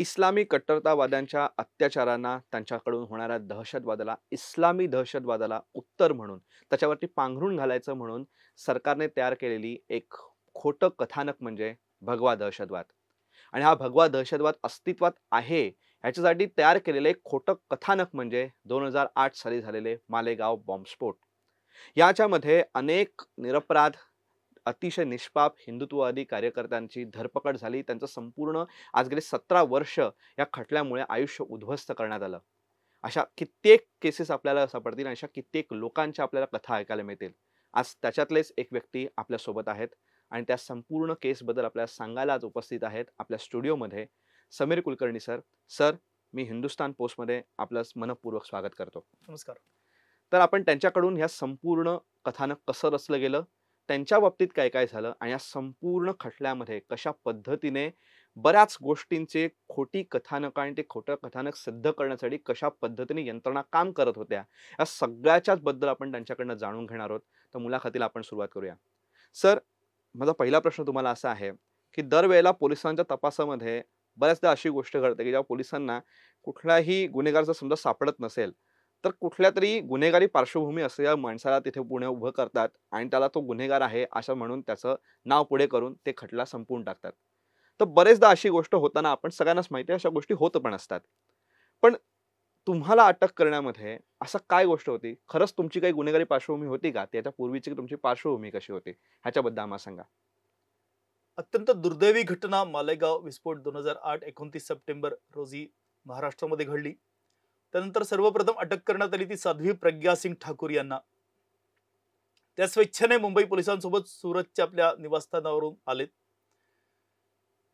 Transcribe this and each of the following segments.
इस्लामी कट्टरतावाद्यांच्या अत्याचारांना, त्यांच्याकडून होणाऱ्या दहशतवादाला, इस्लामी दहशतवादाला उत्तर म्हणून, त्याच्यावरती पांघरूण घालायचं म्हणून सरकारने तयार केलेली एक खोटं कथानक म्हणजे भगवा दहशतवाद. आणि हा भगवा दहशतवाद अस्तित्वात आहे ह्याच्यासाठी तयार केलेलं एक खोटं कथानक म्हणजे 2008 साली झालेले मालेगाव बॉम्बस्फोट. याच्यामध्ये अनेक निरपराध अतिशय निष्पाप हिंदुत्ववादी कार्यकर्त्यांची धरपकड झाली. त्यांचं संपूर्ण आज गेले 17 वर्ष या खटल्यामुळे आयुष्य उद्ध्वस्त करण्यात आलं. अशा कित्येक केसेस आपल्याला सापडतील आणि अशा कित्येक लोकांच्या आपल्याला कथा ऐकायला मिळतील. आज त्याच्यातलेच एक व्यक्ती आपल्या सोबत आहेत आणि त्या संपूर्ण केसबद्दल आपल्याला सांगायला आज उपस्थित आहेत आपल्या स्टुडिओमध्ये समीर कुलकर्णी सर. सर, मी हिंदुस्तान पोस्टमध्ये आपलं मनःपूर्वक स्वागत करतो. नमस्कार. तर आपण त्यांच्याकडून ह्या संपूर्ण कथानक कसं रचलं गेलं, त्यांच्या बाबतीत काय काय झालं आणि या संपूर्ण खटल्यामध्ये कशा पद्धतीने बऱ्याच गोष्टींचे खोटी कथानक आणि ते खोटं कथानक सिद्ध करण्यासाठी कशा पद्धतीने यंत्रणा काम करत होत्या, या सगळ्याच्याच बद्दल आपण त्यांच्याकडनं जाणून घेणार आहोत. तर मुलाखतीला आपण सुरुवात करूया. सर, माझा पहिला प्रश्न तुम्हाला असा आहे की दरवेळेला पोलिसांच्या तपासामध्ये बऱ्याचदा अशी गोष्ट घडते की जेव्हा पोलिसांना कुठलाही गुन्हेगार जर समजा सापडत नसेल, तर कुठल्यातरी गुन्हेगारी पार्श्वभूमी असलेल्या माणसाला तिथे पुढे उभं करतात आणि त्याला तो गुन्हेगार आहे असं म्हणून त्याचं नाव पुढे करून ते खटला संपवून टाकतात. तर बरेचदा अशी गोष्ट होताना आपण सगळ्यांनाच माहिती आहे अशा गोष्टी होत पण असतात. पण तुम्हाला अटक करण्यामध्ये असं काय गोष्ट होती? खरंच तुमची काही गुन्हेगारी पार्श्वभूमी होती का? त्याच्या पूर्वीची तुमची पार्श्वभूमी कशी होती? ह्याच्याबद्दल आम्हाला सांगा. अत्यंत दुर्दैवी घटना मालेगाव विस्फोट 2008 29 सप्टेंबर रोजी महाराष्ट्रामध्ये घडली. त्यानंतर सर्वप्रथम अटक करण्यात आली ती साध्वी प्रज्ञा सिंग ठाकूर यांना. त्या स्वेच्छेने मुंबई पोलिसांसोबत सुरतच्या आपल्या निवासस्थानावरून आलेत.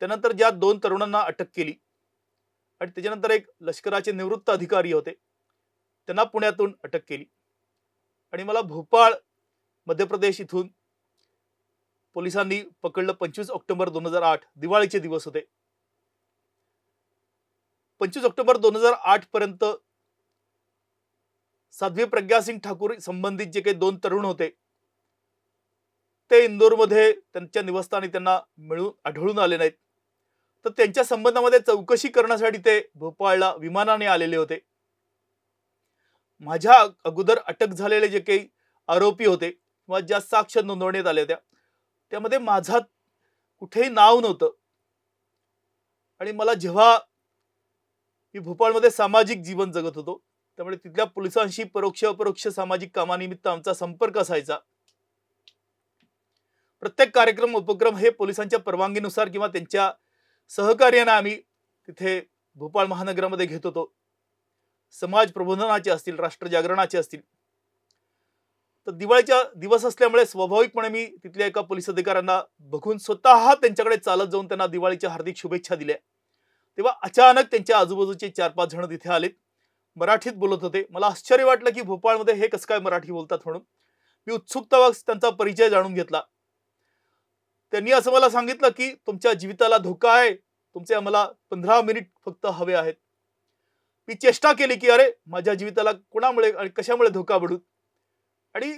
त्यानंतर ज्या दोन तरुणांना अटक केली आणि त्याच्यानंतर एक लष्कराचे निवृत्त अधिकारी होते, त्यांना पुण्यातून अटक केली आणि मला भोपाळ मध्य प्रदेश इथून पोलिसांनी पकडलं. 25 ऑक्टोबर 2008 दिवाळीचे दिवस होते. 25 ऑक्टोबर 2008 पर्यंत साध्वी प्रज्ञा सिंग ठाकूर संबंधित जे काही दोन तरुण होते ते इंदोरमध्ये त्यांच्या निवासस्थानी त्यांना आढळून आले नाहीत. तर त्यांच्या संबंधामध्ये चौकशी करण्यासाठी ते भोपाळला विमानाने आलेले होते. माझ्या अगोदर अटक झालेले जे काही आरोपी होते किंवा ज्या साक्ष नोंदवण्यात आल्या होत्या त्यामध्ये माझा कुठेही नाव नव्हतं. आणि मला जेव्हा मी भोपाळमध्ये सामाजिक जीवन जगत होतो त्यामुळे तिथल्या पोलिसांशी परोक्ष अपरोक्ष सामाजिक कामानिमित्त आमचा संपर्क असायचा. प्रत्येक कार्यक्रम उपक्रम हे पोलिसांच्या परवानगीनुसार किंवा त्यांच्या सहकार्याने आम्ही तिथे भोपाळ महानगरामध्ये घेत होतो. समाज प्रबोधनाचे असतील, राष्ट्र जागरणाचे असतील. तर दिवाळीचा दिवस असल्यामुळे स्वाभाविकपणे मी तिथल्या एका पोलीस अधिकाऱ्यांना बघून स्वतः त्यांच्याकडे चालत जाऊन त्यांना दिवाळीच्या हार्दिक शुभेच्छा दिल्या. तेव्हा अचानक त्यांच्या आजूबाजूचे 4-5 जण तिथे आलेत. मराठीत बोलत होते. मला आश्चर्य वाटलं की भोपाळमध्ये हे कसं काय मराठी बोलतात म्हणून. मी उत्सुकता त्यांचा परिचय जाणून घेतला. त्यांनी असं मला सांगितलं की तुमच्या जीविताला धोका आहे, तुमचे आम्हाला 15 मिनिट फक्त हवे आहेत. मी चेष्टा केली की अरे माझ्या जीविताला कोणामुळे आणि कशामुळे धोका पडू. आणि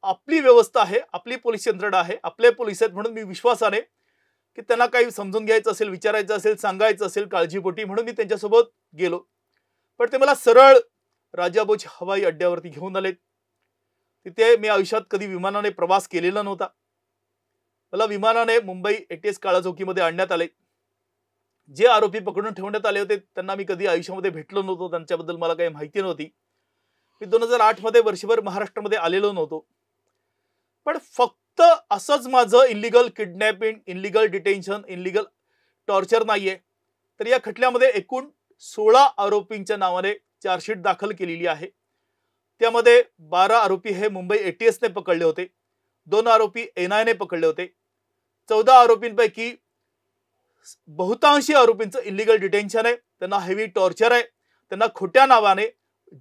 आपली व्यवस्था आहे, आपली पोलीस यंत्रणा आहे, आपले पोलीस आहेत म्हणून मी विश्वासाने की त्यांना काही समजून घ्यायचं असेल, विचारायचं असेल, सांगायचं असेल काळजीपोटी म्हणून मी त्यांच्यासोबत गेलो. पण ते मला सरळ राजाभोज हवाई अड्ड्यावरती घेऊन आले. तिथे मी आयुष्यात कधी विमानाने प्रवास केलेला नव्हता. मला विमानाने मुंबई ATS काळा चौकीमध्ये आणण्यात आले. जे आरोपी पकडून ठेवण्यात आले होते त्यांना मी कधी आयुष्यामध्ये भेटलो नव्हतो, त्यांच्याबद्दल मला काही माहिती नव्हती. मी 2008 मध्ये वर्षभर महाराष्ट्रामध्ये आलेलो नव्हतो. पण फक्त असंच माझं illegal kidnapping, illegal detention, illegal torture नाहीये, तर या खटल्यामध्ये एकूण 16 आरोपींच्या नावाने चार्जशीट दाखल केलेली आहे. त्यामध्ये 12 आरोपी हे मुंबई ATS ने पकडले होते, 2 आरोपी NI ने पकडले होते. 14 आरोपींपैकी बहुतांशी आरोपींचं इल्लीगल डिटेन्शन आहे, त्यांना हेवी टॉर्चर आहे, त्यांना खोट्या नावाने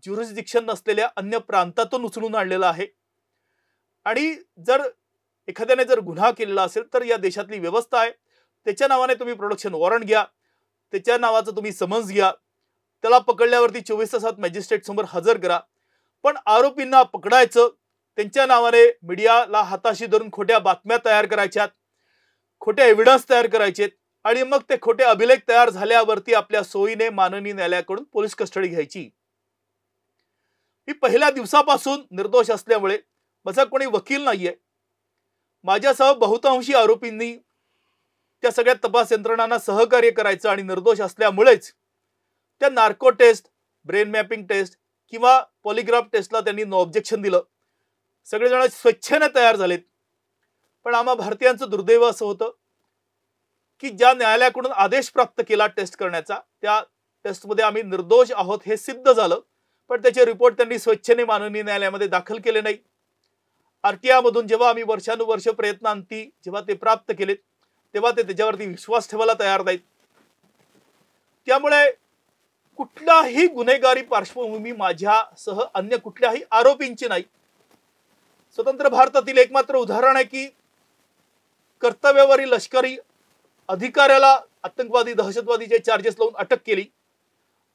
ज्युरिस्डिक्शन नसलेल्या अन्य प्रांतातून उचलून आणलेलं आहे. आणि जर एखाद्याने जर गुन्हा केलेला असेल तर या देशातली व्यवस्था आहे, त्याच्या नावाने तुम्ही प्रोडक्शन वॉरंट घ्या, त्याच्या नावाचं तुम्ही समन्स घ्या, त्याला पकडल्यावरती 24 तासात मॅजिस्ट्रेट समोर हजर करा. पण आरोपींना पकडायचं, त्यांच्या नावाने मीडियाला हाताशी धरून खोट्या बातम्या तयार करायच्यात, खोटे एव्हिडन्स तयार करायचे, आणि मग ते खोटे अभिलेख तयार झाल्यावरती आपल्या सोयीने माननीय न्यायालयाकडून पोलीस कस्टडी घ्यायची। मी पहिल्या दिवसापासून निर्दोष असल्यामुळे माझा कोणी वकील नाहीये, माझ्यासह बहुतांशी आरोपींनी त्या सगळ्या तपास यंत्रणांना सहकार्य करायचं आणि निर्दोष असल्यामुळेच त्या narco test, brain mapping test किंवा पॉलिग्राफ टेस्टला त्यांनी नो ऑब्जेक्शन दिलं। सगळेजण स्वेच्छेने तयार झालेत। पण आम्हा भारतीयांचं दुर्दैव असं होतं की ज्या न्यायालयाकडून आदेश प्राप्त केला टेस्ट करण्याचा, त्या टेस्टमध्ये आम्ही निर्दोष आहोत हे सिद्ध झालं, पण त्याचे रिपोर्ट त्यांनी स्वेच्छेने माननीय न्यायालयामध्ये दाखल केले नाही। आरटीआय मधून जेव्हा आम्ही वर्षानुवर्ष प्रयत्नांती जेव्हा ते प्राप्त केले, तेव्हा ते त्याच्यावरती विश्वास ठेवायला तयार नाहीत। त्यामुळे कुठलाही गुन्हेगारी पार्श्वभूमी माझ्यासह अन्य कुठल्याही आरोपींची नाही। स्वतंत्र भारतातील एकमात्र उदाहरण आहे की कर्तव्यावरील लष्करी अधिकाऱ्याला आतंकवादी दहशतवादीचे चार्जेस लावून अटक केली।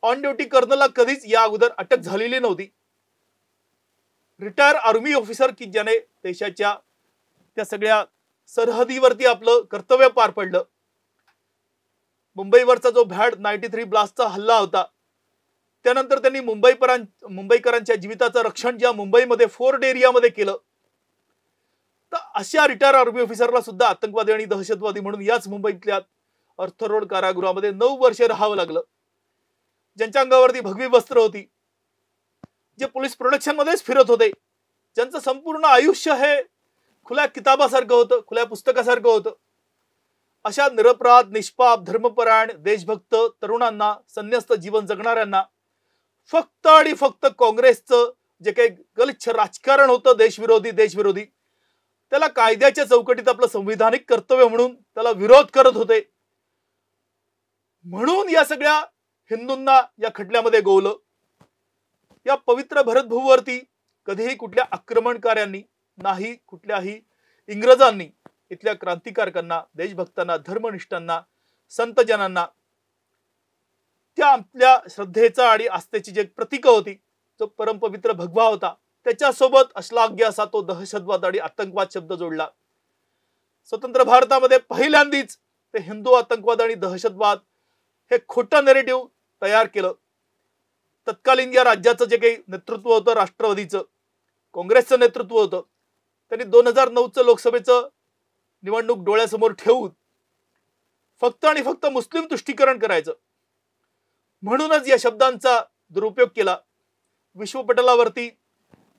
ऑन ड्युटी कर्नलला कधीच या अगोदर अटक झालेली नव्हती। रिटायर आर्मी ऑफिसर की ज्याने देशाच्या त्या सगळ्या सरहदीवरती आपलं कर्तव्य पार पडलं। मुंबईवरचा जो भॅड 93 ब्लास्टचा हल्ला होता, त्यानंतर त्यांनी मुंबईकरांच्या जीविताचं रक्षण ज्या मुंबईमध्ये फोर्ट एरियामध्ये केलं, तर अशा रिटायर आर्मी ऑफिसरला सुद्धा आतंकवादी आणि दहशतवादी म्हणून याच मुंबईतल्या अर्थ रोड कारागृहामध्ये 9 वर्षे राहावं लागलं। ज्यांच्या अंगावरती भगवी वस्त्र होती, जे पोलीस प्रोटेक्शन मध्येच फिरत होते, ज्यांचं संपूर्ण आयुष्य हे खुल्या किताबासारखं होतं, खुल्या पुस्तकासारखं होतं, अशा निरपराध, निष्पाप, धर्मपरायण, देशभक्त तरुणांना, संन्यस्त जीवन जगणाऱ्यांना फक्त आणि फक्त काँग्रेसचं जे काही गलिच्छ राजकारण होतं देशविरोधी, त्याला कायद्याच्या चौकटीत आपलं संविधानिक कर्तव्य म्हणून त्याला विरोध करत होते, म्हणून या सगळ्या हिंदूंना या खटल्यामध्ये गोवलं। या पवित्र भरतभूमीवरती कधीही कुठल्या आक्रमणकार्यांनी नाही, कुठल्याही इंग्रजांनी इथल्या क्रांतिकारकांना, देशभक्तांना, धर्मनिष्ठांना, संतजनांना त्या आपल्या श्रद्धेचा आणि आस्थेची जे प्रतीक होती, जो परमपवित्र भगवा होता, त्याच्यासोबत अश्लाघ्य असा तो दहशतवाद आणि आतंकवाद शब्द जोडला। स्वतंत्र भारतामध्ये पहिल्यांदाच ते हिंदू आतंकवाद आणि दहशतवाद हे खोटं नेरेटिव्ह तयार केलं। तत्कालीन या राज्याचं जे काही नेतृत्व होतं, राष्ट्रवादीचं, काँग्रेसचं नेतृत्व होतं, त्यांनी 2009चं लोकसभेचं निवडणूक डोळ्यासमोर ठेवून फक्त आणि फक्त मुस्लिम तुष्टीकरण करायचं म्हणूनच या शब्दांचा दुरुपयोग केला। विश्वपटलावरती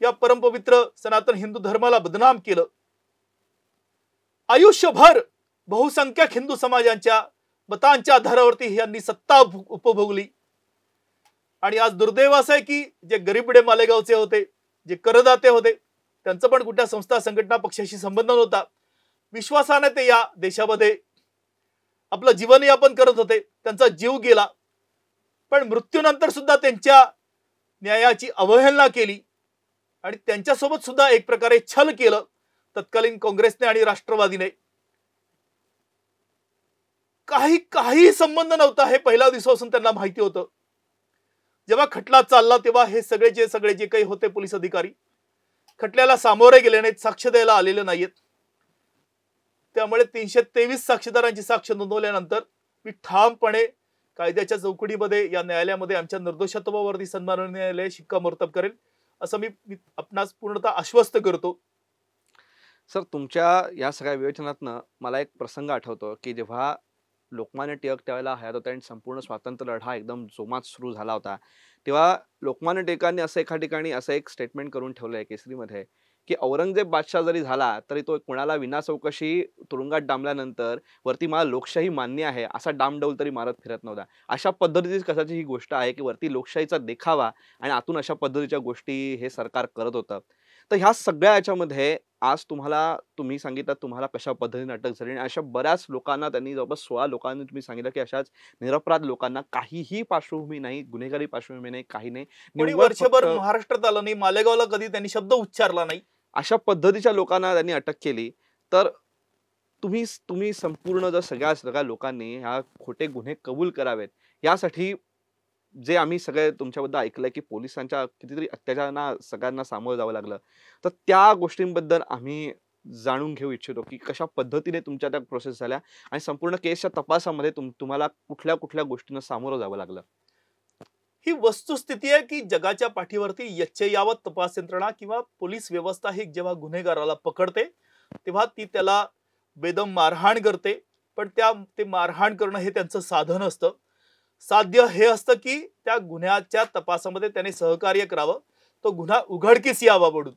या परमपवित्र सनातन हिंदू धर्माला बदनाम केलं। आयुष्यभर बहुसंख्यक हिंदू समाजांच्या मतांच्या आधारावरती यांनी सत्ता उपभोगली आणि आज दुर्दैव असं आहे की जे गरीबडे मालेगावचे होते, जे करदाते होते, त्यांचं पण कुठल्या संस्था, संघटना, पक्षाशी संबंध नव्हता। विश्वासाने ते या देशामध्ये आपलं जीवनयापन करत होते, त्यांचा जीव गेला, पण मृत्यूनंतर सुद्धा त्यांच्या न्यायाची अवहेलना केली आणि त्यांच्यासोबत सुद्धा एक प्रकारे छल केलं तत्कालीन काँग्रेसने आणि राष्ट्रवादीने। काही संबंध नव्हता हे पहिल्या दिवसापासून त्यांना माहिती होतं। जेव्हा खटला चालला तेव्हा हे सगळे जे काही होते पोलीस अधिकारी खटल्याला सामोरे गेले नाहीत, साक्ष द्यायला आलेले नाहीत। त्यामुळे 323 साक्षीदारांची साक्ष नोंदवल्यानंतर मी ठामपणे कायद्याच्या चौकटीमध्ये या न्यायालयामध्ये आमच्या निर्दोषत्वावरती सन्माननीय न्यायालय शिक्कामोर्तब करेल असं मी आपणास पूर्णतः आश्वस्त करतो। सर, तुमच्या या सगळ्या विवेचनातनं मला एक प्रसंग आठवतो की जेव्हा लोकमान्य टिळक त्यावेळेला हयात होते आणि संपूर्ण स्वातंत्र्य लढा एकदम जोमात सुरू झाला होता, तेव्हा लोकमान्य टिळकांनी असं एका ठिकाणी असं एक स्टेटमेंट करून ठेवलंय केसरीमध्ये की औरंगजेब बादशाह जरी झाला तरी तो कुणाला विना चौकशी तुरुंगात डांबल्यानंतर वरती मला लोकशाही मान्य आहे असा डामडौल तरी मारत फिरत नव्हता। अशा पद्धतीची कशाची ही गोष्ट आहे की वरती लोकशाहीचा देखावा आणि आतून अशा पद्धतीच्या गोष्टी हे सरकार करत होतं। तर ह्या सगळ्या याच्यामध्ये आज तुम्ही सांगितलं तुम्हाला कशा पद्धतीने अटक झाली आणि अशा बऱ्याच लोकांना त्यांनी जवळपास 16 लोकांनी तुम्ही सांगितलं की अशाच निरपराध लोकांना काहीही पार्श्वभूमी नाही, गुन्हेगारी पार्श्वभूमी नाही, काही नाही, कोणी वर्षभर महाराष्ट्रात आलं नाही, मालेगावला कधी त्यांनी शब्द उच्चारला नाही, अशा पद्धतीच्या लोकांना त्यांनी अटक केली। तर तुम्ही संपूर्ण जर सगळ्या लोकांनी ह्या खोटे गुन्हे कबूल करावेत यासाठी जे आम्ही सगळे तुमच्याबद्दल ऐकलंय की पोलिसांच्या कितीतरी अत्याचारांना सगळ्यांना सामोरं जावं लागलं, तर त्या गोष्टींबद्दल आम्ही जाणून घेऊ इच्छितो की कशा पद्धतीने तुमच्या त्या प्रोसेस झाल्या आणि संपूर्ण केसच्या तपासामध्ये तुम्हाला कुठल्या कुठल्या गोष्टींना सामोरं जावं लागलं. ही वस्तुस्थिती आहे की जगाच्या पाठीवरती यच्चयावत तपास यंत्रणा किंवा पोलीस व्यवस्था ही जेव्हा गुन्हेगाराला पकडते तेव्हा ती त्याला बेदम मारहाण करते. पण ते मारहाण करणं हे त्यांचं साधन असतं. साध्य हे असतं की त्या गुन्ह्याच्या तपासामध्ये त्याने सहकार्य करावं, तो गुन्हा उघडकीस यावा. म्हणून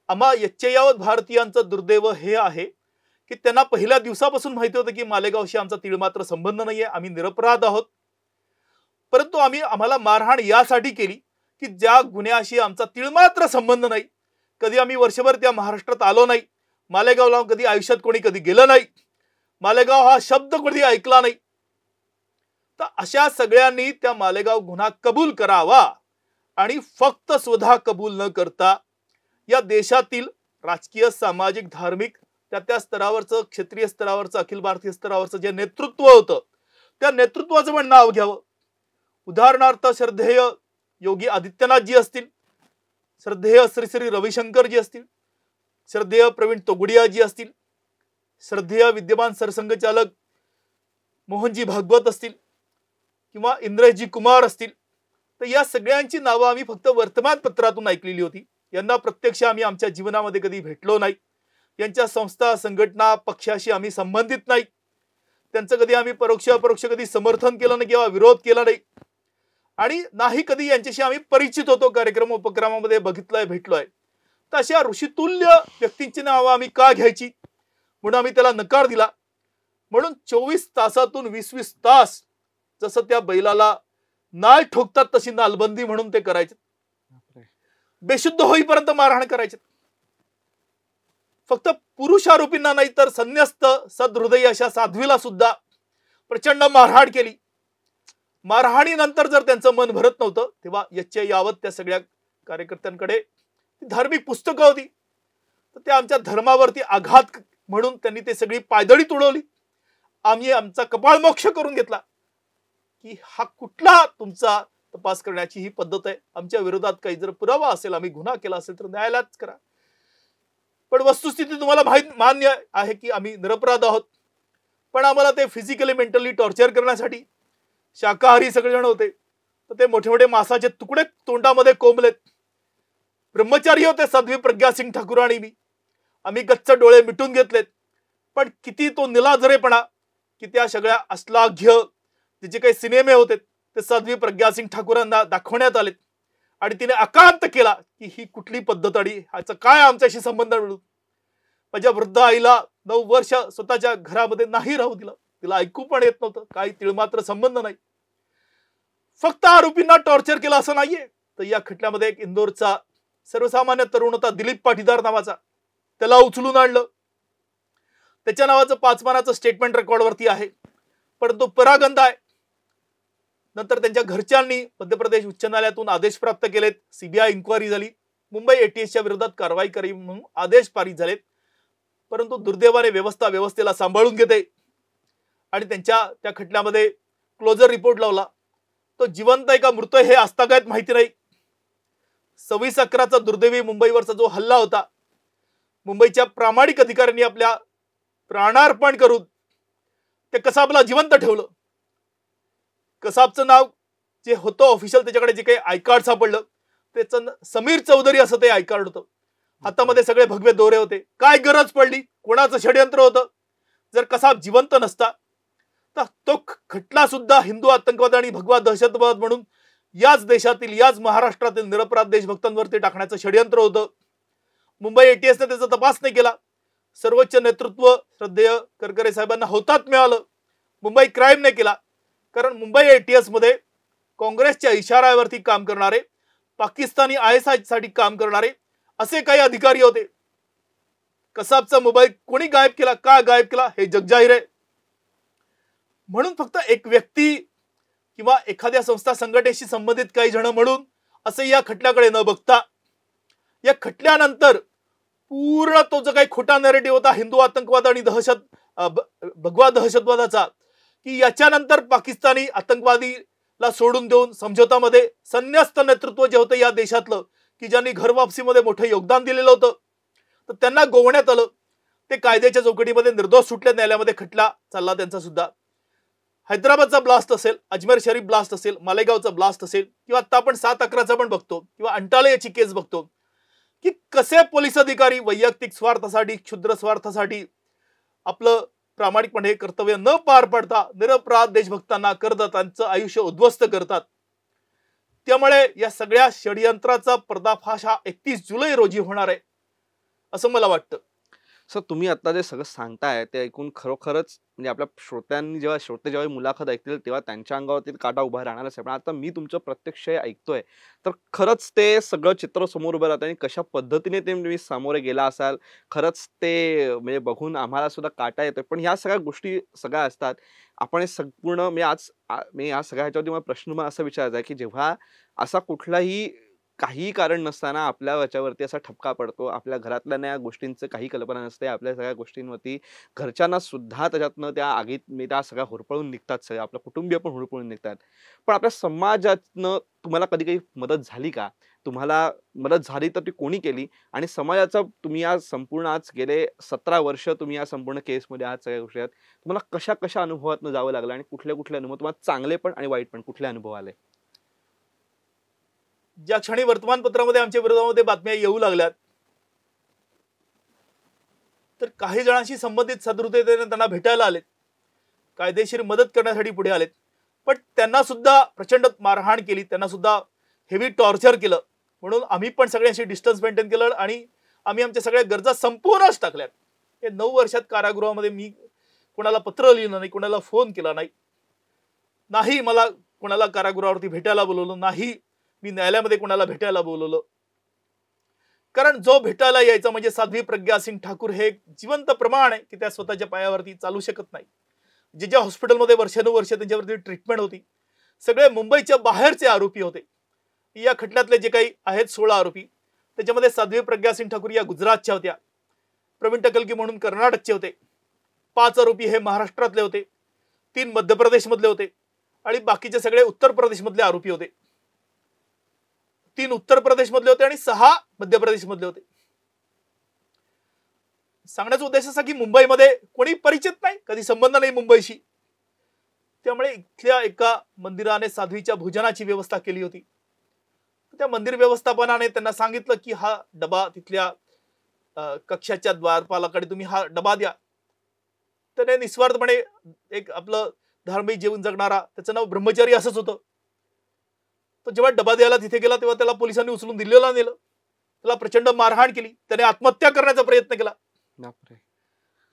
आम्हा यच्चयावत भारतीयांचं दुर्दैव हे आहे की त्यांना पहिल्या दिवसापासून माहिती होतं की मालेगावशी आमचा तीळमात्र संबंध नाहीये, आम्ही निरपराध आहोत. परंतु आम्हाला मारहाण यासाठी केली की ज्या गुन्ह्याशी आमचा तीळमात्र संबंध नाही, कधी आम्ही वर्षभर त्या महाराष्ट्रात आलो नाही, मालेगावला कधी आयुष्यात कोणी कधी गेलं नाही, मालेगाव हा शब्द कधी ऐकला नाही, तर अशा सगळ्यांनी त्या मालेगाव गुन्हा कबूल करावा. आणि फक्त स्वतः कबूल न करता या देशातील राजकीय, सामाजिक, धार्मिक त्या स्तरावरचं, क्षेत्रीय स्तरावरचं, अखिल भारतीय स्तरावरचं जे नेतृत्व होतं त्या नेतृत्वाचं पण नाव घ्यावं. उदाहरणार्थ श्रद्धेय योगी आदित्यनाथ जी असतील, श्रद्धेय श्री श्री रविशंकर जी असतील, श्रद्धेय प्रवीण तोगडिया जी असतील, श्रद्धेय विद्यमान सरसंघचालक मोहनजी भागवत असतील किंवा इंद्रजी कुमार असतील, तर या सगळ्यांची नावं आम्ही फक्त वर्तमानपत्रातून ऐकलेली होती. यांना प्रत्यक्ष आम्ही आमच्या जीवनामध्ये कधी भेटलो नाही. यांच्या संस्था, संघटना, पक्षाशी आम्ही संबंधित नाही. त्यांचं कधी आम्ही परोक्ष अपरोक्ष कधी समर्थन केलं नाही किंवा विरोध केला नाही. आणि नाही कधी यांच्याशी आम्ही परिचित होतो, कार्यक्रम उपक्रमामध्ये बघितलंय, भेटलोय. तर अशा ऋषितुल्य व्यक्तींची नावं आम्ही का घ्यायची, म्हणून आम्ही त्याला नकार दिला. म्हणून 24 तासातून 20-20 तास जसं त्या बैलाला नाल ठोकतात तशी नालबंदी म्हणून ते करायचे. बेशुद्ध होईपर्यंत मारहाण करायचे. फक्त पुरुष आरोपींना नाही तर संन्यस्त सदहृदयी अशा साध्वीला सुद्धा प्रचंड मारहाण केली. मारहाणीनंतर जर त्यांचं मन भरत नव्हतं तेव्हा यच्चयावत त्या सगळ्या कार्यकर्त्यांकडे धार्मिक पुस्तकं होती, तर त्या आमच्या धर्मावरती आघात म्हणून त्यांनी ते सगळी पायदळी तुडवली. आम्ही आमचा कपाळमोक्ष करून घेतला की हा कुठला तुमचा तपास करण्याची ही पद्धत आहे, आमच्या विरोधात काही जर पुरावा असेल, आम्ही गुन्हा केला असेल तर न्यायालयात करा. पण वस्तुस्थिती तुम्हाला मान्य आहे की आम्ही निरपराध आहोत. पण आम्हाला ते फिजिकली, मेंटली टॉर्चर करण्यासाठी शाकाहारी सगळेजण होते, तर ते मोठे मोठे मांसाचे तुकडे तोंडामध्ये कोंबलेत. ब्रह्मचारी होते साध्वी प्रज्ञा सिंग ठाकूर आणि मी, आम्ही गच्च डोळे मिटून घेतलेत. पण किती तो निलाझरेपणा की त्या सगळ्या अश्लाघ्य जे काही सिनेमे होते ते साध्वी प्रज्ञा सिंग ठाकूरांना दाखवण्यात आलेत. आणि तिने आकांत केला की ही कुठली पद्धत आणि ह्याचा काय आमच्याशी संबंध मिळून. माझ्या वृद्ध आईला 9 वर्ष स्वतःच्या घरामध्ये नाही राहू दिलं, तिला ऐकू पण येत नव्हतं, काही तिळमात्र संबंध नाही. फक्त आरोपींना टॉर्चर केलं असं नाहीये. तर या खटल्यामध्ये एक इंदोरचा सर्वसामान्य तरुण होता दिलीप पाटीदार नावाचा, त्याला उचलून आणलं. त्याच्या नावाचं 5 पानाचं स्टेटमेंट रेकॉर्डवरती आहे, पण तो परागंदा आहे. नंतर त्यांच्या घरच्यांनी मध्य प्रदेश उच्च न्यायालयातून आदेश प्राप्त केलेत, सीबीआय इन्क्वायरी झाली, मुंबई एटीएसच्या विरोधात कारवाई करी म्हणून आदेश पारित झालेत. परंतु दुर्दैवाने व्यवस्थेला सांभाळून घेते आणि त्या खटल्यामध्ये क्लोजर रिपोर्ट लावला. तो जिवंत आहे का मृत हे आजतागायत माहिती नाही. 26/11चा दुर्दैवी मुंबईवरचा जो हल्ला होता, मुंबईच्या प्रामाणिक अधिकाऱ्यांनी आपल्या प्राणार्पण करून ते कसाबला जिवंत ठेवलं. कसाबचं नाव जे होतं ऑफिशियल, त्याच्याकडे जे काही आय कार्ड सापडलं त्याचं समीर चौधरी असं ते आय कार्ड होतं. हातामध्ये सगळे भगवे दोरे होते. काय गरज पडली, कोणाचं षड्यंत्र होतं? जर कसाब जिवंत नसता तर तो खटला सुद्धा हिंदू आतंकवाद आणि भगवा दहशतवाद म्हणून याच देशातील, याच महाराष्ट्रातील निरपराध देशभक्तांवरती टाकण्याचं षड्यंत्र होतं. मुंबई एटीएसने त्याचा तपास नाही केला. सर्वोच्च नेतृत्व श्रद्धेय करकरे साहेबांना होतात मिळालं. मुंबई क्राईम नाही केला, कारण मुंबई एटीएस मध्ये काँग्रेसच्या इशाऱ्यावरती काम करणारे, पाकिस्तानी ISI साठी काम करणारे असे काही अधिकारी होते. कसाबचा मोबाईल कोणी गायब केला, का गायब केला हे जगजाहीर आहे. म्हणून फक्त एक व्यक्ती किंवा एखाद्या संस्था संघटनेशी संबंधित काही जण म्हणून असे या खटल्याकडे न बघता, या खटल्यानंतर पूर्ण तो जो काही खोटा नॅरेटिव्ह होता हिंदू आतंकवाद आणि भगवा दहशतवादाचा, की याच्यानंतर पाकिस्तानी आतंकवादीला सोडून देऊन समझोतामध्ये संन्यस्त नेतृत्व जे होतं या देशातलं, की ज्यांनी घर वापसीमध्ये मोठं योगदान दिलेलं होतं, तर त्यांना गोवण्यात आलं. ते कायद्याच्या चौकटीमध्ये निर्दोष सुटले, न्यायालयामध्ये खटला चालला त्यांचा सुद्धा. हैदराबादचा ब्लास्ट असेल, अजमेर शरीफ ब्लास्ट असेल, मालेगावचा ब्लास्ट असेल, किंवा आता आपण 7/11चा पण बघतो, किंवा अंटाळे याची केस बघतो, की कसे पोलीस अधिकारी वैयक्तिक स्वार्थासाठी, क्षुद्र स्वार्थासाठी आपलं प्रामाणिकपणे कर्तव्य न पार पडता निरपराध देशभक्तांना, करदात्यांचं आयुष्य उद्ध्वस्त करतात. त्यामुळे या सगळ्या षडयंत्राचा पर्दाफाश हा 31 जुलै रोजी होणार आहे असं मला वाटतं. सर, तुम्ही आता जे सगळं सांगताय ते ऐकून खरोखरच म्हणजे आपल्या श्रोते जेव्हा मुलाखत ऐकतील तेव्हा त्यांच्या अंगावरती काटा उभा राहणारच आहे. पण आता मी तुमचं प्रत्यक्ष हे ऐकतोय तर खरंच ते सगळं चित्र समोर उभं राहतं आणि कशा पद्धतीने ते तुम्ही सामोरे गेला असाल, खरंच ते म्हणजे बघून आम्हाला सुद्धा काटा येतोय. पण ह्या सगळ्या गोष्टी सगळ्या असतात. आपण हे संपूर्ण मी या सगळ्या ह्याच्यावरती मला प्रश्न मला असा विचारायचा आहे की जेव्हा असा कुठलाही काही कारण नसताना आपल्या याच्यावरती असा ठपका पडतो, आपल्या घरातल्या या गोष्टींचं काही कल्पना नसते, आपल्या सगळ्या गोष्टींवरती घरच्यांना सुद्धा त्याच्यातनं त्या आगीत त्या सगळ्या होरपळून निघतात, सगळं आपलं कुटुंबीय पण होरपळून निघतात. पण आपल्या समाजातनं तुम्हाला कधी काही मदत झाली का? तुम्हाला मदत झाली तर ती कोणी केली? आणि समाजाचा तुम्ही आज संपूर्ण आज गेले 17 वर्ष तुम्ही या संपूर्ण केसमध्ये आहात, सगळ्या गोष्टी आहेत, तुम्हाला कशा कशा अनुभवातनं जावं लागलं आणि कुठले कुठले अनुभव तुम्हाला चांगले पण आणि वाईट पण कुठले अनुभव आले? ज्या क्षणी वर्तमानपत्रामध्ये आमच्या विरोधामध्ये बातम्या येऊ लागल्यात, तर काही जणांशी संबंधित सदृढतेने त्यांना भेटायला आलेत, कायदेशीर मदत करण्यासाठी पुढे आलेत. पण त्यांना सुद्धा प्रचंड मारहाण केली, त्यांना सुद्धा हेवी टॉर्चर केलं. म्हणून आम्ही पण सगळ्यांशी डिस्टन्स मेंटेन केलं आणि आम्ही आमच्या सगळ्या गरजा संपूर्णच टाकल्यात. हे 9 वर्षात कारागृहामध्ये मी कोणाला पत्र लिहिलं नाही, कोणाला फोन केला नाही, नाही मला कोणाला कारागृहावरती भेटायला बोलवलं नाही, मी न्यायालयामध्ये कोणाला भेटायला बोलवलं. कारण जो भेटायला यायचा म्हणजे साध्वी प्रज्ञा सिंग ठाकूर हे एक जिवंत प्रमाण आहे की त्या स्वतःच्या पायावरती चालू शकत नाही. ज्या हॉस्पिटलमध्ये वर्षानुवर्ष त्यांच्यावरती ट्रीटमेंट होती, सगळे मुंबईच्या बाहेरचे आरोपी होते. या खटल्यातले जे काही आहेत 16 आरोपी, त्याच्यामध्ये साध्वी प्रज्ञा सिंग ठाकूर या गुजरातच्या होत्या, प्रवीण टकलगी म्हणून कर्नाटकचे होते, 5 आरोपी हे महाराष्ट्रातले होते, 3 मध्य प्रदेश मधले होते आणि बाकीचे सगळे उत्तर प्रदेश मधले आरोपी होते. 3 उत्तर प्रदेश मधले होते आणि 6 मध्य प्रदेश मधले होते. सांगण्याचा उद्देश असा की मुंबईमध्ये कोणी परिचित नाही, कधी संबंध नाही मुंबईशी. त्यामुळे इथल्या एका मंदिराने साध्वीच्या भोजनाची व्यवस्था केली होती. त्या मंदिर व्यवस्थापनाने त्यांना सांगितलं की हा डबा तिथल्या कक्षाच्या द्वारपालाकडे तुम्ही हा डबा द्या. त्याने निस्वार्थपणे एक आपलं धार्मिक जीवन जगणारा, त्याचं नाव ब्रह्मचारी असंच होतं, तो जेव्हा डबा द्यायला तिथे गेला तेव्हा त्याला पोलिसांनी उचलून दिल्लीला नेलं, त्याला प्रचंड मारहाण केली, त्याने आत्महत्या करण्याचा प्रयत्न केला.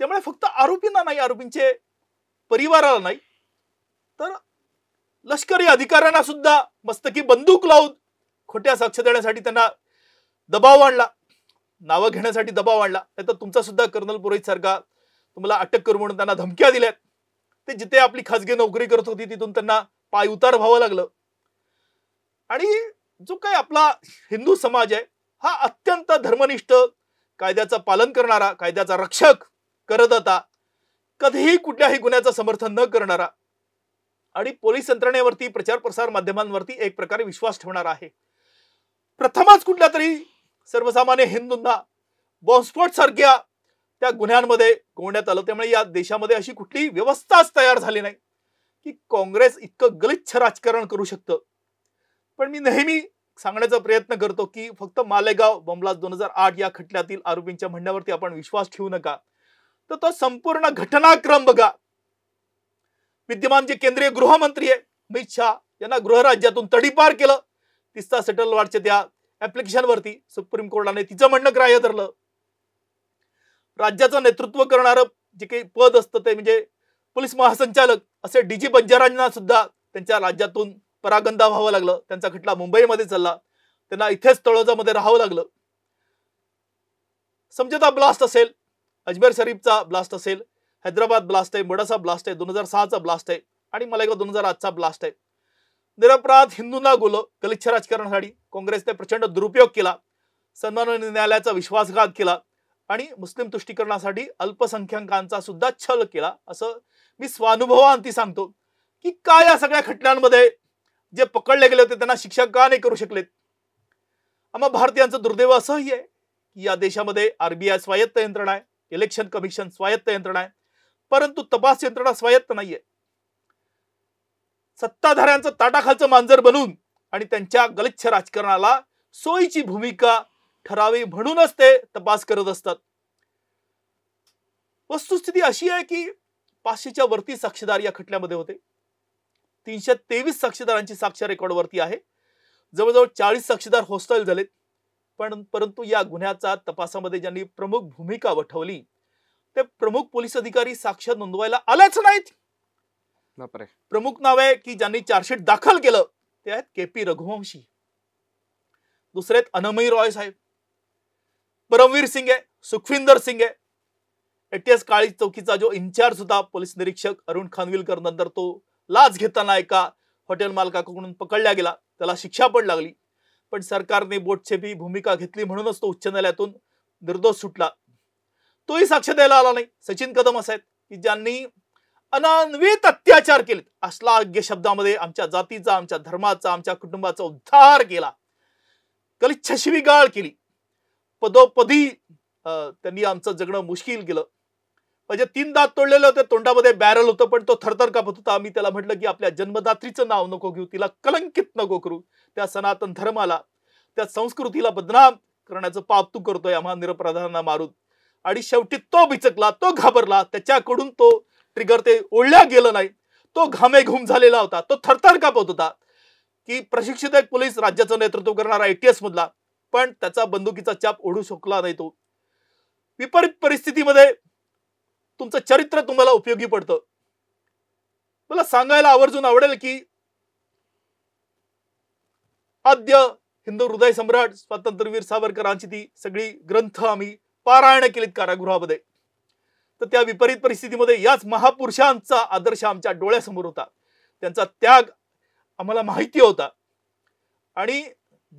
त्यामुळे फक्त आरोपींना नाही, आरोपींचे परिवाराला नाही, तर लष्करी अधिकाऱ्यांना सुद्धा मस्तकी बंदूक लावून खोट्या साक्ष देण्यासाठी त्यांना दबाव आणला, नावं घेण्यासाठी दबाव आणला. नाही तर तुमचा सुद्धा कर्नल पुरोहित सारखा तुम्हाला अटक करू म्हणून त्यांना धमक्या दिल्यात. ते जिथे आपली खासगी नोकरी करत होती तिथून त्यांना पाय उतार व्हावं लागलं. आणि जो काही आपला हिंदू समाज आहे हा अत्यंत धर्मनिष्ठ, कायद्याचं पालन करणारा, कायद्याचा रक्षक, करदाता, कधीही कुठल्याही गुन्ह्याचं समर्थन न करणारा आणि पोलीस यंत्रणेवरती, प्रचार प्रसार माध्यमांवरती एक प्रकारे विश्वास ठेवणारा आहे. प्रथमच कुठल्या तरी सर्वसामान्य हिंदूंना बॉम्बस्फोट सारख्या त्या गुन्ह्यांमध्ये गोवण्यात आलं. त्यामुळे या देशामध्ये अशी कुठली व्यवस्थाच तयार झाली नाही की काँग्रेस इतकं गलिच्छ राजकारण करू शकतं. पण मी नेहमी सांगण्याचा प्रयत्न करतो की फक्त मालेगाव बॉम्बलास्ट 2008 या खटल्यातील आरोपींच्या म्हणण्यावरती आपण विश्वास ठेवू नका, तर तो संपूर्ण घटनाक्रम बघा. विद्यमान जे केंद्रीय गृहमंत्री आहे अमित शहा यांना गृहराज्यातून तडीपार केलं. तिस्ता सेटलवाडच्या त्या ऍप्लिकेशन वरती सुप्रीम कोर्टाने तिचं म्हणणं ग्राह्य धरलं. राज्याचं नेतृत्व करणारं जे काही पद असतं ते म्हणजे पोलीस महासंचालक असे डीजी बंजारांना सुद्धा त्यांच्या राज्यातून परागंदा व्हावं लागलं. त्यांचा खटला मुंबईमध्ये चालला, त्यांना इथेच तळोजामध्ये राहावं लागलं. समझोता ब्लास्ट असेल, अजमेर शरीफचा ब्लास्ट असेल, हैदराबाद ब्लास्ट आहे, मोडासा ब्लास्ट आहे, 2006चा ब्लास्ट आहे आणि मालेगाव 2008चा ब्लास्ट आहे. निरपराध हिंदूंना गलिच्छ राजकारणासाठी काँग्रेसने प्रचंड दुरुपयोग केला, सन्माननीय न्यायालयाचा विश्वासघात केला आणि मुस्लिम तुष्टीकरणासाठी अल्पसंख्याकांचा सुद्धा छल केला. असं मी स्वानुभवांती सांगतो की काय या सगळ्या खटल्यांमध्ये जे पकडले गेले होते त्यांना शिक्षा का नाही करू शकलेत. आम्हा भारतीयांचं दुर्दैव असंही आहे की या देशामध्ये आरबीआय स्वायत्त यंत्रणा आहे, इलेक्शन कमिशन स्वायत्त यंत्रणा आहे, परंतु तपास यंत्रणा स्वायत्त नाहीये. सत्ताधाऱ्यांचं ताटाखालचं मांजर बनून आणि त्यांच्या गलिच्छ राजकारणाला सोयीची भूमिका ठरावी म्हणूनच ते तपास करत असतात. वस्तुस्थिती अशी आहे की 500च्या वरती साक्षीदार या खटल्यामध्ये होते. 323 साक्षीदारांची साक्ष रेकॉर्डवरती आहे. जवळजवळ 40 साक्षीदार हॉस्टाईल झालेत. परंतु या गुन्ह्याचा तपासामध्ये ज्यांनी प्रमुख भूमिका वठवली ते प्रमुख पोलीस अधिकारी साक्ष नोंदवायला आलेच नाहीत. बापरे. प्रमुख नाव आहे की ज्यांनी चार्जशीट दाखल केलं ते आहेत KP रघुवंशी, दुसरे आहेत अनमयी रॉय साहेब, परमवीर सिंग आहे, सुखविंदर सिंग आहे. ATS काळी चौकीचा जो इन्चार्ज होता पोलीस निरीक्षक अरुण खानविलकर, नंतर तो लाच घेताना एका हॉटेल मालकाकडून पकडला गेला, त्याला शिक्षा पण लागली. पण सरकारने बोटछेपी भूमिका घेतली म्हणूनच तो उच्च न्यायालयातून निर्दोष सुटला. तोही साक्ष द्यायला आला नाही. सचिन कदम असा आहेत की ज्यांनी अनन्वित अत्याचार केले, अश्लाघ्य शब्दामध्ये आमच्या जातीचा, आमच्या धर्माचा, आमच्या कुटुंबाचा उद्धार केला, गलिच्छ शिवीगाळ केली, पदोपदी त्यांनी आमचं जगणं मुश्किल केलं. म्हणजे 3 दात तोडलेले होते, तोंडामध्ये बॅरल होतं, पण तो थरथर कापत होता. आम्ही त्याला म्हटलं की आपल्या जन्मदात्रीचं नाव नको घेऊ, तिला कलंकित नको करू, त्या सनातन धर्माला, त्या संस्कृतीला बदनाम करण्याचं पाप तू करतोय आम्हा निरपराधांना मारून. आणि शेवटी तो बिचकला, तो घाबरला, त्याच्याकडून तो ट्रिगर ते ओढल्या गेलं नाही. तो घामेघूम झालेला होता, तो थरथर कापत होता की प्रशिक्षित एक पोलीस राज्याचं नेतृत्व करणारा ATS मधला, पण त्याचा बंदुकीचा चाप ओढू शकला नाही. तो विपरीत परिस्थितीमध्ये तुमचं चरित्र तुम्हाला उपयोगी पडतं. मला सांगायला आवर्जून आवडेल की आद्य हिंदू हृदय सम्राट स्वातंत्र्यवीर सावरकरांची ती सगळी ग्रंथ आम्ही पारायण केलीत कारागृहामध्ये. तर त्या विपरीत परिस्थितीमध्ये याच महापुरुषांचा आदर्श आमच्या डोळ्यासमोर होता, त्यांचा त्याग आम्हाला माहिती होता. आणि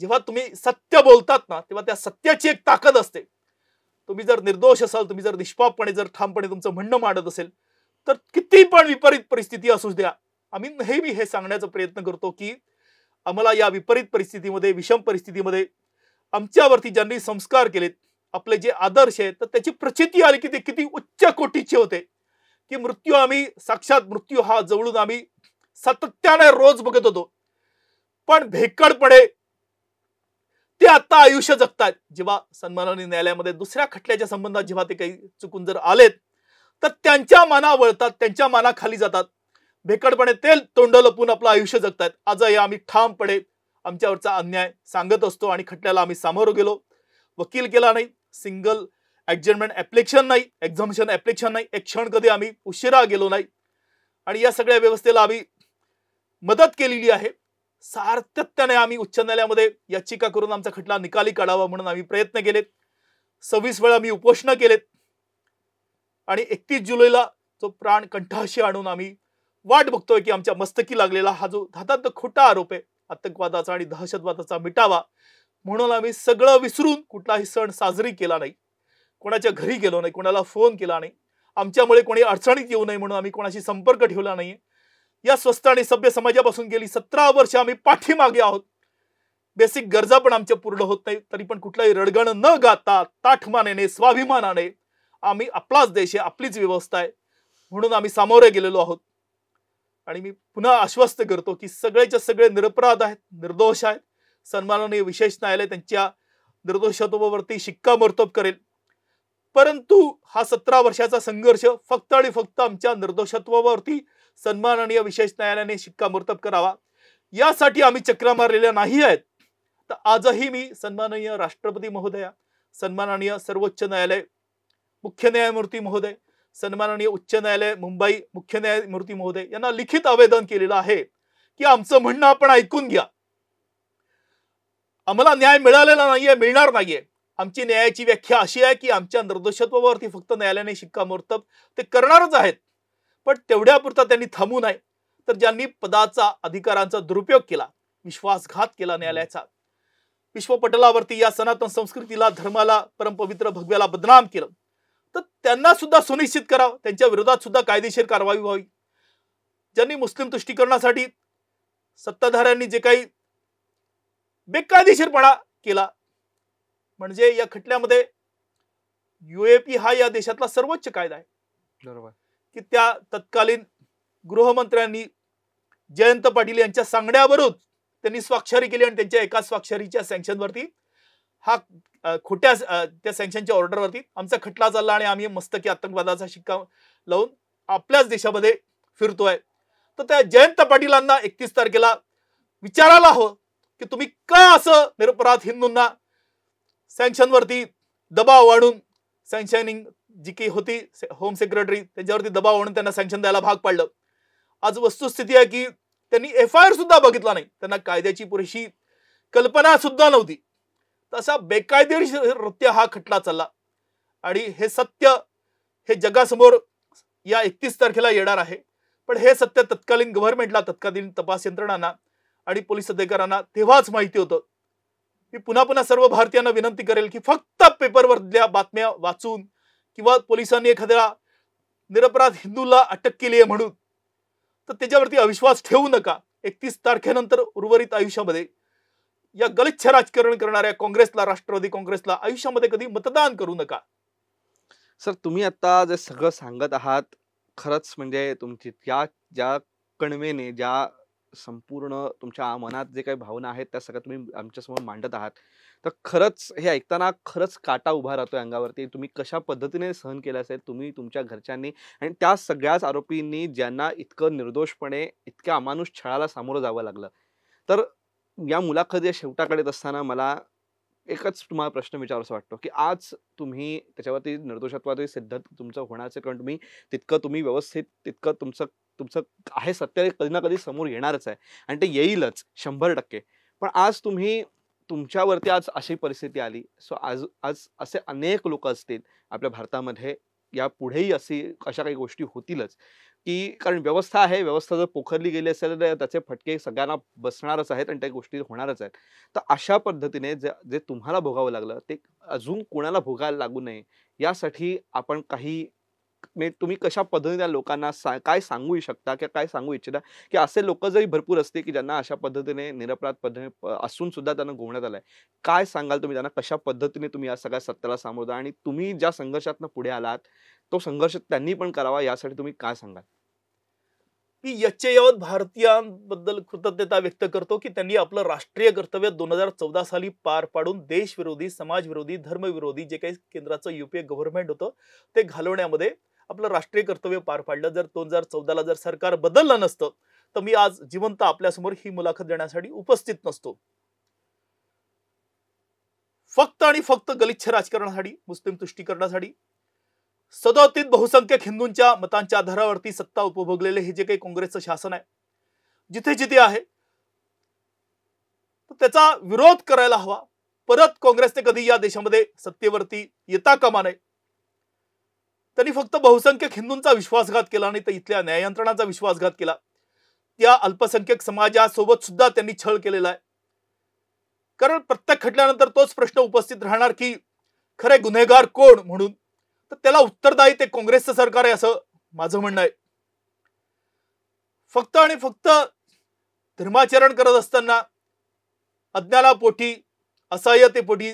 जेव्हा तुम्ही सत्य बोलतात ना, तेव्हा त्या सत्याची एक ताकद असते. तुम्ही जर निर्दोष असाल, तुम्ही जर निष्पापपणे जर ठामपणे तुमचं म्हणणं मांडत असेल, तर किती पण विपरीत परिस्थिती असू द्या, आम्ही नेहमी हे सांगण्याचा प्रयत्न करतो की आम्हाला या विपरीत परिस्थितीमध्ये, विषम परिस्थितीमध्ये आमच्यावरती ज्यांनी संस्कार केलेत, आपले जे आदर्श आहेत, तर त्याची प्रचिती आली की ते किती उच्च कोटीचे होते. की मृत्यू, आम्ही साक्षात मृत्यू हा जवळून आम्ही सातत्याने रोज बघत होतो, पण भेकडपणे ते आता आयुष्य जगतात. जेव्हा सन्माननीय न्यायालयामध्ये दुसऱ्या खटल्याच्या संबंधात जेव्हा ते काही चुकून जर आलेत, तर त्यांच्या माना वळतात, त्यांच्या माना खाली जातात, भेकडपणे ते तोंड लपून आपलं आयुष्य जगतात. आजही आम्ही ठामपणे आमच्यावरचा अन्याय सांगत असतो आणि खटल्याला आम्ही सामोरं गेलो, वकील केला नाही, सिंगल ऍडजमेंट ऍप्लिकेशन नाही, एक्झम्पशन ऍप्लिकेशन नाही, एक क्षण कधी आम्ही उशिरा गेलो नाही. आणि या सगळ्या व्यवस्थेला आम्ही मदत केलेली आहे. सातत्याने आम्ही उच्च न्यायालयामध्ये याचिका करून आमचा खटला निकाली काढावा म्हणून आम्ही प्रयत्न केलेत. 26 वेळा आम्ही उपोषण केलेत. आणि 31 जुलैला जो प्राण कंठाशी आणून आम्ही वाट बघतोय की आमच्या मस्तकी लागलेला हा जो धातांत खोटा आरोप आहे आतंकवादाचा आणि दहशतवादाचा मिटावा, म्हणून आम्ही सगळं विसरून कुठलाही सण साजरी केला नाही, कोणाच्या घरी गेलो नाही, कोणाला फोन केला नाही, आमच्यामुळे कोणी अडचणीत येऊ नये म्हणून आम्ही कोणाशी संपर्क ठेवला नाही. या स्वस्थ आणि सभ्य समाजापासून गेली 17 वर्ष आम्ही पाठीमागे आहोत. बेसिक गरजा पण आमच्या पूर्ण होत नाही, तरी पण कुठलाही रडगण न गाता ताठमानेने, स्वाभिमानाने आम्ही आपलाच देश आहे, आपलीच व्यवस्था आहे म्हणून आम्ही सामोरे गेलेलो आहोत. आणि मी पुन्हा आश्वस्त करतो की सगळेच्या सगळे निरपराध आहेत, निर्दोष आहेत. सन्माननीय विशेष न्यायालय त्यांच्या निर्दोषत्वावरती शिक्कामोर्तब करेल. परंतु हा 17 वर्षाचा संघर्ष फक्त आणि फक्त आमच्या निर्दोषत्वावरती सन्माननीय विशेष न्यायालयाने शिक्कामोर्तब करावा यासाठी आम्ही चक्रा मारलेल्या नाही आहेत. तर आजही मी सन्माननीय राष्ट्रपती महोदया, सन्माननीय सर्वोच्च न्यायालय मुख्य न्यायमूर्ती महोदय, सन्माननीय उच्च न्यायालय मुंबई मुख्य न्यायमूर्ती महोदय यांना लिखित आवेदन केलेलं आहे की आमचं म्हणणं आपण ऐकून घ्या. आम्हाला न्याय मिळालेला नाहीये, मिळणार नाहीये. आमची न्यायाची व्याख्या अशी आहे की आमच्या निर्दोषत्वावरती फक्त न्यायालयाने शिक्कामोर्तब ते करणारच आहेत, पण तेवढ्यापुरता त्यांनी थांबू नये. तर ज्यांनी पदाचा, अधिकारांचा दुरुपयोग केला, विश्वासघात केला न्यायालयाचा, विश्वपटलावरती या सनातन संस्कृतीला, धर्माला, परमपवित्र भगव्याला बदनाम केलं, तर त्यांना सुद्धा सुनिश्चित करावं, त्यांच्या विरोधात सुद्धा कायदेशीर कारवाई व्हावी. ज्यांनी मुस्लिम तुष्टीकरणासाठी सत्ताधाऱ्यांनी जे काही बेकायदेशीरपणा केला, म्हणजे या खटल्यामध्ये UAP हा या देशातला सर्वोच्च कायदा आहे. बरोबर. की त्या तत्कालीन गृहमंत्र्यांनी जयंत पाटील यांच्या सांगण्यावरून त्यांनी स्वाक्षरी केली आणि त्यांच्या एका स्वाक्षरीच्या सँक्शनवरती हा खोट्या त्या सँक्शनच्या ऑर्डरवरती आमचा खटला चालला आणि आम्ही मस्तकी आतंकवादाचा शिक्का लावून आपल्याच देशामध्ये फिरतोय. तर त्या जयंत पाटीलांना 31 तारखेला विचारायला हवं की तुम्ही का असं निरपराध हिंदूंना सँक्शनवरती दबाव आणून सँक्शनिंग जी काही होती होम सेक्रेटरी त्यांच्यावरती दबाव आणून त्यांना सँक्शन द्यायला भाग पाडलं. आज वस्तुस्थिती आहे की त्यांनी FIR सुद्धा बघितला नाही, त्यांना कायद्याची पुरेशी कल्पना सुद्धा नव्हती. तसा बेकायदेशीररित्या हा खटला चालला आणि हे सत्य हे जगासमोर या 31 तारखेला येणार आहे. पण हे सत्य तत्कालीन गव्हर्नमेंटला, तत्कालीन तपास यंत्रणांना आणि पोलीस अधिकाऱ्यांना तेव्हाच माहिती होतं. मी पुन्हा पुन्हा सर्व भारतीयांना विनंती करेल की फक्त पेपरवरल्या बातम्या वाचून किंवा पोलिसांनी एखाद्या निरपराध हिंदूला अटक केली आहे म्हणून तर त्याच्यावरती अविश्वास ठेवू नका. 31 तारखेनंतर उर्वरित आयुष्यामध्ये या गलिच्छ राजकारण करणाऱ्या काँग्रेसला, राष्ट्रवादी काँग्रेसला आयुष्यामध्ये कधी मतदान करू नका. सर, तुम्ही आता जे सगळं सांगत आहात, खरंच म्हणजे तुमची ज्या कणवेने, ज्या संपूर्ण तुमच्या मनात जे काही भावना आहेत त्या सगळ्या तुम्ही आमच्यासमोर मांडत आहात, तर खरंच हे ऐकताना खरंच काटा उभा राहतोय अंगावरती. तुम्ही कशा पद्धतीने सहन केलं असेल, तुम्ही, तुमच्या घरच्यांनी आणि त्या सगळ्याच आरोपींनी ज्यांना इतकं निर्दोषपणे इतक्या अमानुष छळाला सामोरं जावं लागलं. तर या मुलाखतीच्या शेवटाकडे येत असताना मला एकच तुम्हाला प्रश्न विचारावासा वाटतो की आज तुम्ही त्याच्यावरती निर्दोषत्वाची सिद्ध तुमचं होण्याचं, कारण तुम्ही व्यवस्थित तितकं तुमचं आहे सत्य कधी ना कधी समोर येणारच आहे आणि ते येईलच 100%. पण आज तुमच्यावरती आज अशी परिस्थिती आली. सो आज असे अनेक लोक असतील आपल्या भारतामध्ये, या पुढेही अशा काही गोष्टी होतीलच की कारण व्यवस्था आहे, व्यवस्था जर पोखरली गेली असेल तर त्याचे फटके सगळ्यांना बसणारच आहेत आणि त्या गोष्टी होणारच आहेत. तर अशा पद्धतीने जे तुम्हाला भोगावं लागलं ते अजून कोणाला भोगायला लागू नये यासाठी आपण काही तुम्ही कशा पद्धतीने त्या लोकांना काय सांगू शकता किंवा काय सांगू इच्छिता की असे लोक जरी भरपूर असते की ज्यांना अशा पद्धतीने निरपराध पद्धतीने असून सुद्धा त्यांना गोवण्यात आलंय, काय सांगाल तुम्ही त्यांना? कशा पद्धतीने तुम्ही या सगळ्या सत्याला सामोरं आणि तुम्ही ज्या संघर्षातनं पुढे आलात तो संघर्ष त्यांनी पण करावा यासाठी तुम्ही काय सांगाल? मी यावत भारतीयांबद्दल कृतज्ञता व्यक्त करतो की त्यांनी आपलं राष्ट्रीय कर्तव्य 2014 साली पार पाडून देशविरोधी, समाजविरोधी, धर्मविरोधी जे काही केंद्राचं UPA गव्हर्नमेंट होतं ते घालवण्यामध्ये आपलं राष्ट्रीय कर्तव्य पार पाडलं. जर 2014ला जर सरकार बदललं नसतं तर मी आज जिवंत आपल्यासमोर ही मुलाखत देण्यासाठी उपस्थित नसतो. फक्त आणि फक्त गलिच्छ राजकारणासाठी, मुस्लिम तुष्टीकरणासाठी, सदोदित बहुसंख्यक हिंदूंच्या मतांच्या आधारावरती सत्ता उपभोगलेले हे जे काही काँग्रेसचं शासन आहे जिथे जिथे आहे तर त्याचा विरोध करायला हवा. परत काँग्रेसने कधी या देशामध्ये सत्तेवरती येता कामा नये. त्यांनी फक्त बहुसंख्यक हिंदूंचा विश्वासघात केला नाही तर इथल्या न्याययंत्रणाचा विश्वासघात केला. त्या अल्पसंख्यक समाजासोबत सुद्धा त्यांनी छळ केलेला आहे. कारण प्रत्येक खटल्यानंतर तोच प्रश्न उपस्थित राहणार की खरे गुन्हेगार कोण म्हणून, तर त्याला उत्तरदायी ते काँग्रेसचं सरकार आहे असं माझं म्हणणं आहे. फक्त आणि फक्त धर्माचरण करत असताना अज्ञानापोटी, असहाय्यतेपोटी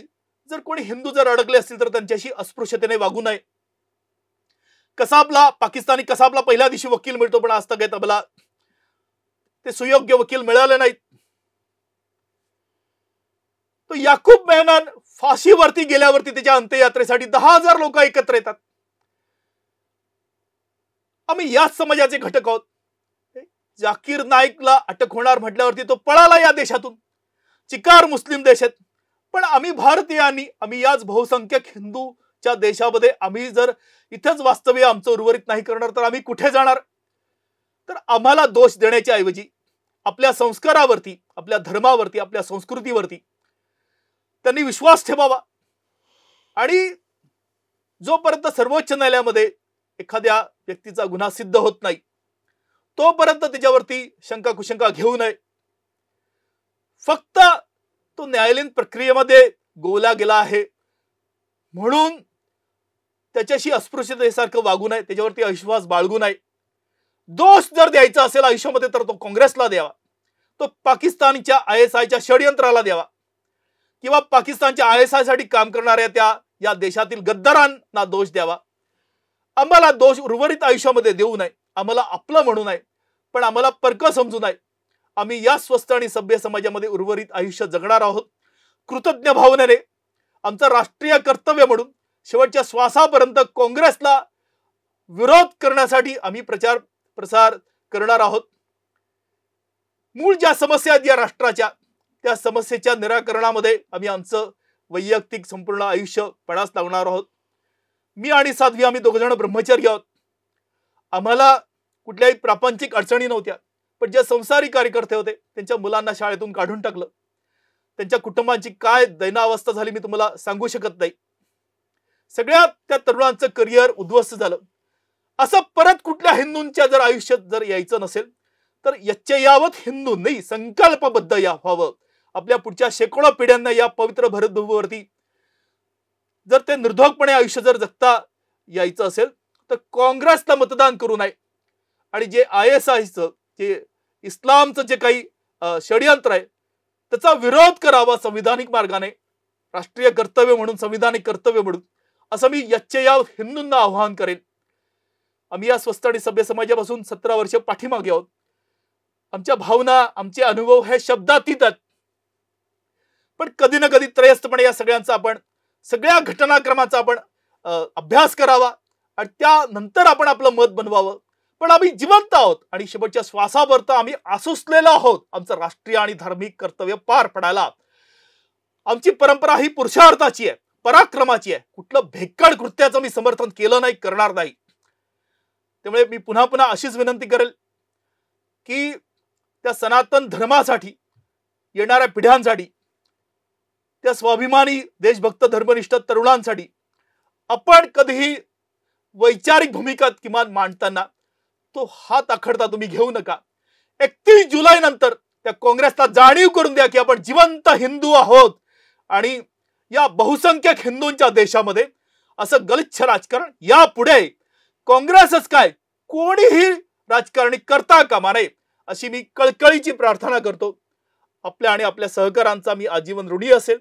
जर कोणी हिंदू जर अडकले असतील तर त्यांच्याशी अस्पृश्यतेने वागू नये. पाकिस्तानी कसाबला पहिल्या दिवशी वकील मिळतो पण आज तक आम्हाला ते सुयोग्य वकील मिळाले नाहीत. तो याकूब मेनन फाशीवरती गेल्यावरती त्याच्या अंत्ययात्रेसाठी 10,000 लोक एकत्र येतात. आम्ही याच समाजाचे घटक आहोत. जाकीर नाईकला अटक होणार म्हटल्यावरती तो पळाला या देशातून. चिकार मुस्लिम देशात, पण आम्ही भारतीयांनी, आम्ही याच बहुसंख्यक हिंदूच्या देशामध्ये आम्ही जर इथेच वास्तव्य आमचं उर्वरित नाही करणार तर आम्ही कुठे जाणार? तर आम्हाला दोष देण्याच्या ऐवजी आपल्या संस्कारावरती, आपल्या धर्मावरती, आपल्या संस्कृतीवरती त्यांनी विश्वास ठेवावा. आणि जोपर्यंत सर्वोच्च न्यायालयामध्ये एखाद्या व्यक्तीचा गुन्हा सिद्ध होत नाही तोपर्यंत त्याच्यावरती शंका कुशंका घेऊ नये. फक्त तो न्यायालयीन प्रक्रियेमध्ये गोवला गेला आहे म्हणून त्याच्याशी अस्पृश्यतेसारखं वागू नये, त्याच्यावरती अविश्वास बाळगू नये. दोष जर द्यायचा असेल आयुष्यामध्ये तर तो काँग्रेसला द्यावा, तो पाकिस्तानच्या ISIच्या षडयंत्राला द्यावा किंवा पाकिस्तानच्या ISI साठी काम करणाऱ्या त्या या देशातील गद्दारांना दोष द्यावा, आम्हाला दोष उर्वरित आयुष्यामध्ये देऊ नये, आम्हाला आपलं म्हणू नये, पण आम्हाला परक समजू नये. आम्ही या स्वस्थ आणि सभ्य समाजामध्ये उर्वरित आयुष्य जगणार आहोत. कृतज्ञ भावनेने आमचं राष्ट्रीय कर्तव्य म्हणून शेवटच्या श्वासापर्यंत काँग्रेसला विरोध करण्यासाठी आम्ही प्रचार प्रसार करणार आहोत. मूळ ज्या समस्या आहेत या राष्ट्राच्या, त्या समस्येच्या निराकरणामध्ये आम्ही आमचं वैयक्तिक संपूर्ण आयुष्य पणास लावणार आहोत. मी आणि साध्वी आम्ही दोघजण ब्रह्मचारी आहोत. आम्हाला कुठल्याही प्रापंचिक अडचणी नव्हत्या, पण जे संसारी कार्यकर्ते होते त्यांच्या मुलांना शाळेतून काढून टाकलं. त्यांच्या कुटुंबांची काय दैनावस्था झाली मी तुम्हाला सांगू शकत नाही. सगळ्या त्या तरुणांचं करिअर उद्ध्वस्त झालं. असं परत कुठल्या हिंदूंच्या जर आयुष्यात जर यायचं नसेल तर यच्चयावत हिंदूंनी संकल्पबद्ध या व्हावं. आपल्या पुढच्या शेकडो पिढ्यांना या पवित्र भरतभूमीवरती जर ते निर्धोकपणे आयुष्य जर जगता यायचं असेल तर काँग्रेसला मतदान करू नये. आणि जे ISIचं जे इस्लामचं जे काही षडयंत्र आहे त्याचा विरोध करावा संविधानिक मार्गाने, राष्ट्रीय कर्तव्य म्हणून, संविधानिक कर्तव्य म्हणून, असं मी यच्चयावत हिंदूंना आवाहन करेन. आम्ही या स्वस्थ आणि सभ्य समाजापासून 17 वर्ष पाठीमागे आहोत. आमच्या भावना, आमचे अनुभव हे शब्दातीत आहेत. पण कधी ना कधी त्रयस्थपणे या सगळ्यांचा आपण, सगळ्या घटनाक्रमाचा आपण अभ्यास करावा आणि त्यानंतर आपण आपलं मत बनवावं. पण आम्ही जिवंत आहोत आणि शेवटच्या श्वासापर्यंत आम्ही आसुसलेलो आहोत आमचं राष्ट्रीय आणि धार्मिक कर्तव्य पार पडायला. आमची परंपरा ही पुरुषार्थाची आहे, पराक्रमाची आहे. कुठलं भेक्कड कृत्याचं मी समर्थन केलं नाही, करणार नाही. त्यामुळे मी पुन्हा पुन्हा अशीच विनंती करेल की त्या सनातन धर्मासाठी, येणाऱ्या पिढ्यांसाठी, त्या स्वाभिमानी देशभक्त धर्मनिष्ठ तरुणांसाठी आपण कधीही वैचारिक भूमिका किमान मांडताना तो हात आखडता तुम्ही घेऊ नका. 31 जुलै नंतर त्या काँग्रेसला जाणीव करून द्या की आपण जिवंत हिंदू आहोत आणि या बहुसंख्यक हिंदूंच्या देशामध्ये असं गलिच्छ राजकारण यापुढे काँग्रेसच काय कोणीही राजकारणी करता कामा नये अशी मी कळकळीची प्रार्थना करतो. आपल्या आणि आपल्या सहकारांचा मी आजीवन ऋणी असेल.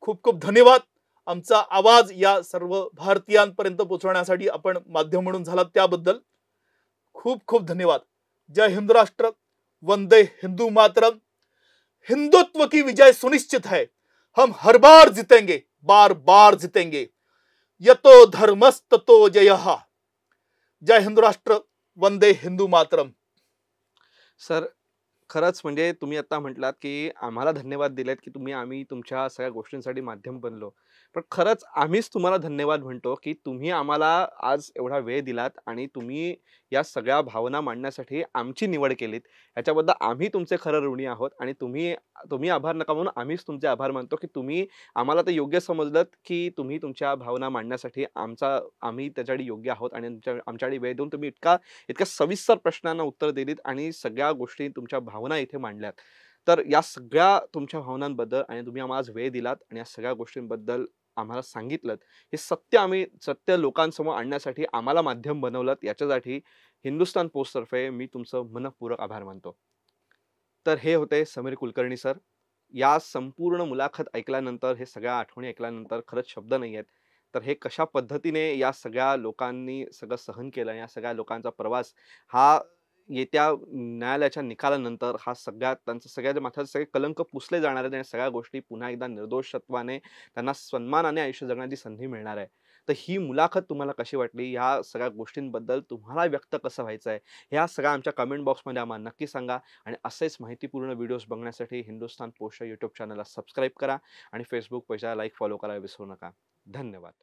खूप खूप धन्यवाद. आमचा आवाज या सर्व भारतीयांपर्यंत पोहोचवण्यासाठी आपण माध्यम म्हणून झालात त्याबद्दल खूप खूप धन्यवाद. जय हिंद राष्ट्र, वंदे हिंदू मातरम. हिंदुत्व की विजय सुनिश्चित है, हम हर बार जीतेंगे, बार बार जीतेंगे. यतो धर्मस्ततो जयः. जय हिंद राष्ट्र, वंदे हिंदू मातरम. सर, खरंच म्हणजे तुम्ही आता म्हटलात की आम्हाला धन्यवाद दिलेत की आम्ही तुमच्या सगळ्या गोष्टींसाठी माध्यम बनलो. पण खरंच आम्हीच तुम्हाला धन्यवाद म्हणतो की तुम्ही आम्हाला आज एवढा वेळ दिलात आणि तुम्ही या सगळ्या भावना मांडण्यासाठी आमची निवड केलीत. याच्याबद्दल आम्ही तुमचे खरं ऋणी आहोत आणि तुम्ही आभार नका म्हणून आम्हीच तुमचे आभार मानतो की तुम्ही आम्हाला ते योग्य समजलं की तुम्ही तुमच्या भावना मांडण्यासाठी आम्ही त्याच्यासाठी योग्य आहोत आणि आमच्याकडे वेळ देऊन तुम्ही इतक्या सविस्तर प्रश्नांना उत्तर दिलीत आणि सगळ्या गोष्टी तुमच्या भावना इथे मांडल्यात. तर या सगळ्या तुमच्या भावनांबद्दल आणि तुम्ही आम्हाला आज वेळ दिलात आणि या सगळ्या गोष्टींबद्दल आम्हाला सांगितलं, हे सत्य लोकांसमोर आणण्यासाठी आम्हाला माध्यम बनवलं, याच्यासाठी हिंदुस्तान पोस्टतर्फे मी तुमचं मनपूर्वक आभार मानतो. तर हे होते समीर कुलकर्णी सर. या संपूर्ण मुलाखत ऐकल्यानंतर, हे सगळ्या आठवणी ऐकल्यानंतर खरंच शब्द नाही आहेत. तर हे कशा पद्धतीने या सगळ्या लोकांनी सगळं सहन केलं, या सगळ्या लोकांचा प्रवास हा येत्या न्यायालयाच्या निकालानंतर हा त्यांचं सगळ्याच्या माथ्यावर सगळे कलंक पुसले जाणार आहेत आणि सगळ्या गोष्टी पुन्हा एकदा निर्दोषत्वाने त्यांना सन्मानाने आयुष्य जगण्याची संधी मिळणार आहे. तर ही मुलाखत तुम्हाला कशी वाटली, ह्या सगळ्या गोष्टींबद्दल तुम्हाला व्यक्त कसं व्हायचं आहे, ह्या सगळ्या आमच्या कमेंट बॉक्समध्ये आम्हाला नक्की सांगा. आणि असेच माहितीपूर्ण व्हिडिओज बघण्यासाठी हिंदुस्तान पोस्ट यूट्यूब चॅनलला सबस्क्राईब करा आणि फेसबुक पेजला लाईक फॉलो करायला विसरू नका. धन्यवाद.